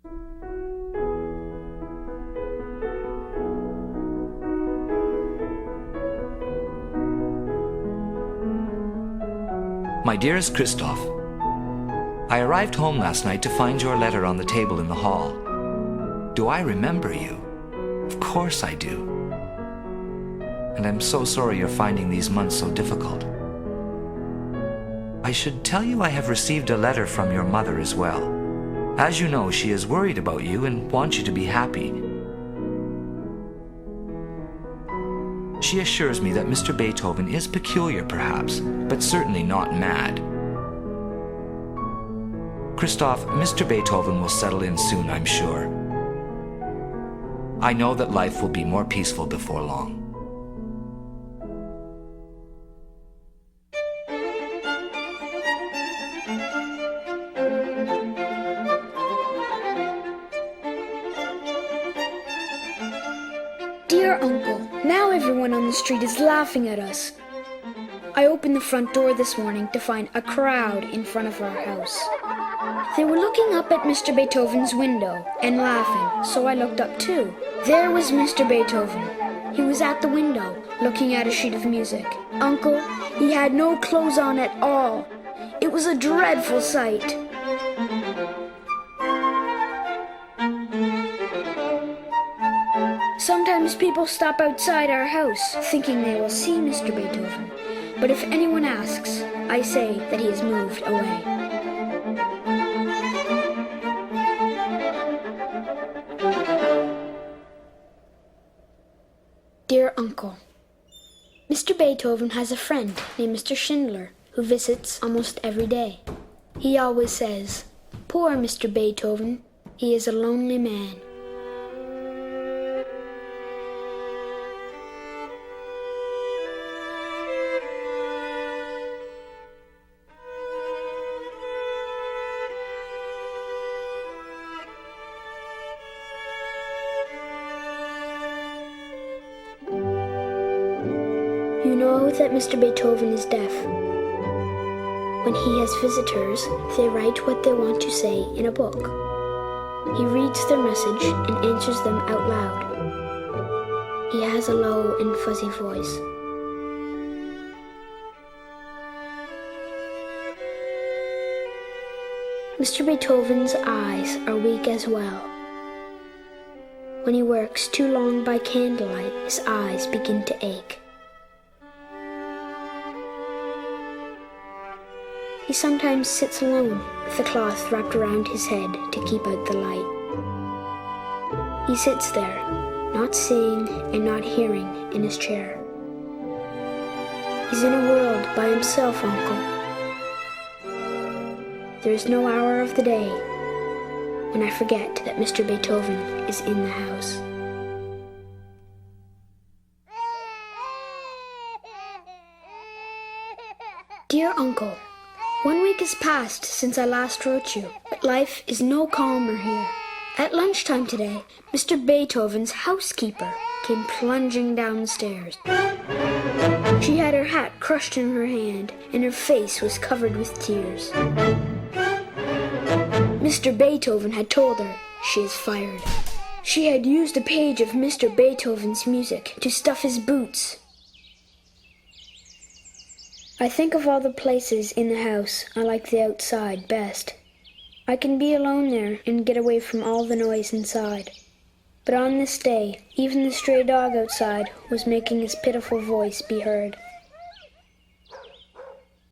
My dearest Christoph, I arrived home last night to find your letter on the table in the hall. Do I remember you? Of course I do. And I'm so sorry you're finding these months so difficult. I should tell you I have received a letter from your mother as well. As you know, she is worried about you and wants you to be happy. She assures me that Mr. Beethoven is peculiar perhaps, but certainly not mad. Christoph, Mr. Beethoven will settle in soon, I'm sure. I know that life will be more peaceful before long. Dear Uncle, now everyone on the street is laughing at us. I opened the front door this morning to find a crowd in front of our house. They were looking up at Mr. Beethoven's window and laughing, so I looked up too. There was Mr. Beethoven. He was at the window, looking at a sheet of music. Uncle, he had no clothes on at all. It was a dreadful sight. Sometimes people stop outside our house thinking they will see Mr. Beethoven, but if anyone asks, I say that he has moved away. Dear Uncle, Mr. Beethoven has a friend named Mr. Schindler who visits almost every day. He always says, "Poor Mr. Beethoven, he is a lonely man." You know that Mr. Beethoven is deaf. When he has visitors, they write what they want to say in a book. He reads their message and answers them out loud. He has a low and fuzzy voice. Mr. Beethoven's eyes are weak as well. When he works too long by candlelight, his eyes begin to ache. He sometimes sits alone with a cloth wrapped around his head to keep out the light. He sits there, not seeing and not hearing in his chair. He's in a world by himself, Uncle. There is no hour of the day when I forget that Mr. Beethoven is in the house. Dear Uncle, 1 week has passed since I last wrote you, but life is no calmer here. At lunchtime today, Mr. Beethoven's housekeeper came plunging down the stairs. She had her hat crushed in her hand, and her face was covered with tears. Mr. Beethoven had told her she is fired. She had used a page of Mr. Beethoven's music to stuff his boots. I think of all the places in the house, I like the outside best. I can be alone there and get away from all the noise inside. But on this day, even the stray dog outside was making his pitiful voice be heard.